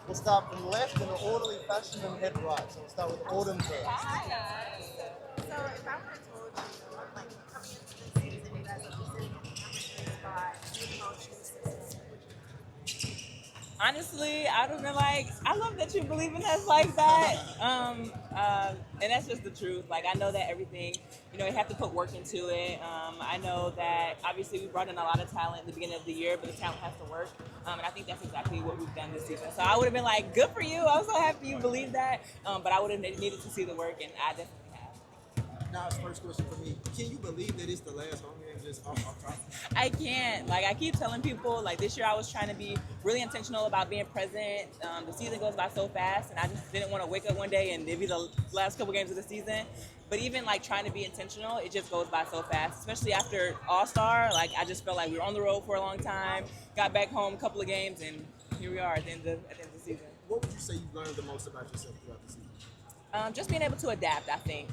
We'll start from left in an orderly fashion and head right. So we'll start with Autumn first. Hi guys. So if I would have told you, like coming into this season, you guys would be sitting in the number 3 spot, new coach, new system, what would you Honestly, I would have been like, I love that you believe in us like that. And that's just the truth. Like, I know that everything, you have to put work into it. I know that obviously we brought in a lot of talent in the beginning of the year, but the talent has to work. And I think that's exactly what we've done this season. So I would have been like, good for you. I'm so happy you believe that. But I would have needed to see the work, and I definitely have. Now, first question for me: can you believe that it's the last home game just off top? I can't. Like, I keep telling people, like, this year I was trying to be really intentional about being present. The season goes by so fast, and I just didn't want to wake up one day and it'd be the last couple games of the season. But even, like, trying to be intentional, it just goes by so fast, especially after All-Star. Like, I just felt like we were on the road for a long time, got back home a couple of games, and here we are at the end of the season. What would you say you've learned the most about yourself throughout the season? Just being able to adapt, I think.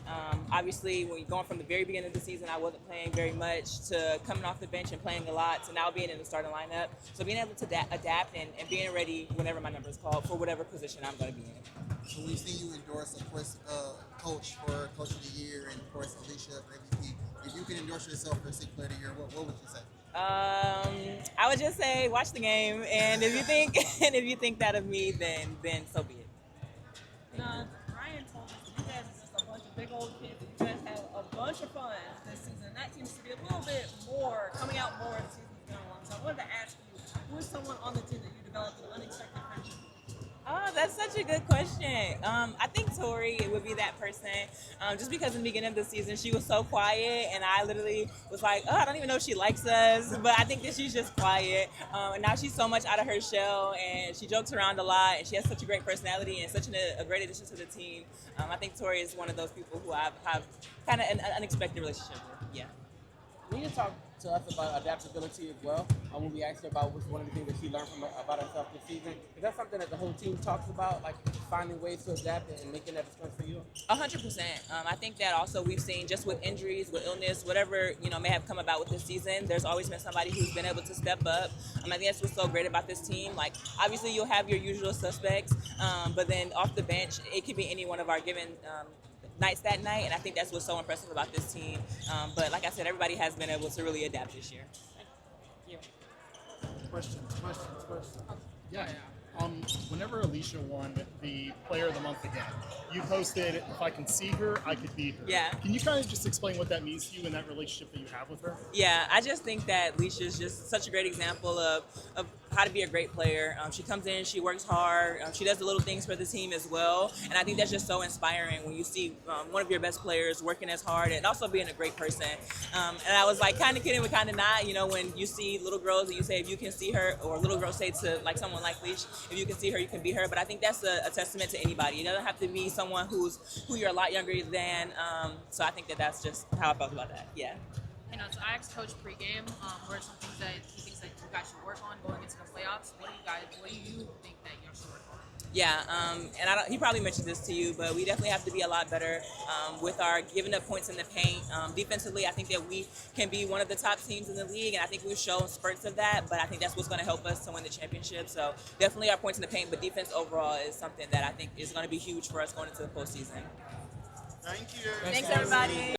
Obviously, when you're going from the very beginning of the season, I wasn't playing very much, to coming off the bench and playing a lot, to now being in the starting lineup. So being able to adapt and being ready whenever my number is called for whatever position I'm going to be in. So we've seen you endorse, of course, Coach for Coach of the Year, and of course Alicia for MVP. If you can endorse yourself for Sixth Player of the Year, what would you say? I would just say watch the game, and if you think that of me, then so be it. Nah, Ryan told us that you guys are just a bunch of big old kids and you guys have a bunch of fun this season. That seems to be a little bit more, coming out more as the season's going along. So I wanted to ask you, who is someone on the team that you developed an unexpected friendship with? Oh, that's such a good question. I think Tori would be that person. Just because in the beginning of the season she was so quiet, and I literally was like, oh, I don't even know if she likes us, but I think that she's just quiet. And now she's so much out of her shell, and she jokes around a lot, and she has such a great personality and such a great addition to the team. I think Tori is one of those people who I have kind of an unexpected relationship with. Yeah. We need to talk to us about adaptability as well. When we asked her about what's one of the things that she learned about herself this season, is that something that the whole team talks about, like finding ways to adapt and making that a strength for you? 100%. I think that also we've seen just with injuries, with illness, whatever may have come about with this season. There's always been somebody who's been able to step up. I think that's what's so great about this team. Like, obviously you'll have your usual suspects, but then off the bench, it could be any one of our given nights that night, and I think that's what's so impressive about this team. But like I said, everybody has been able to really adapt this year. Thank you. Questions. Yeah. Whenever Alicia won the Player of the Month again, you posted, "If I can see her, I could beat her." Yeah. Can you kind of just explain what that means to you and that relationship that you have with her? Yeah, I just think that Leisha is just such a great example of how to be a great player. She comes in, she works hard, she does the little things for the team as well, and I think that's just so inspiring when you see one of your best players working as hard and also being a great person. And I was like kind of kidding but kind of not, when you see little girls and you say if you can see her, or little girls say to like someone like Leash, if you can see her, you can beat her. But I think that's a testament to anybody. It doesn't have to be someone who you're a lot younger than. So I think that's just how I felt about that. Yeah. So I asked Coach pregame, what are some things that he thinks that you guys should work on going into the playoffs? What do you think that you should work on? Yeah, and he probably mentioned this to you, but we definitely have to be a lot better with our giving up points in the paint. Defensively, I think that we can be one of the top teams in the league, and I think we've shown spurts of that, but I think that's what's going to help us to win the championship. So definitely our points in the paint, but defense overall is something that I think is going to be huge for us going into the postseason. Thank you. Thanks everybody.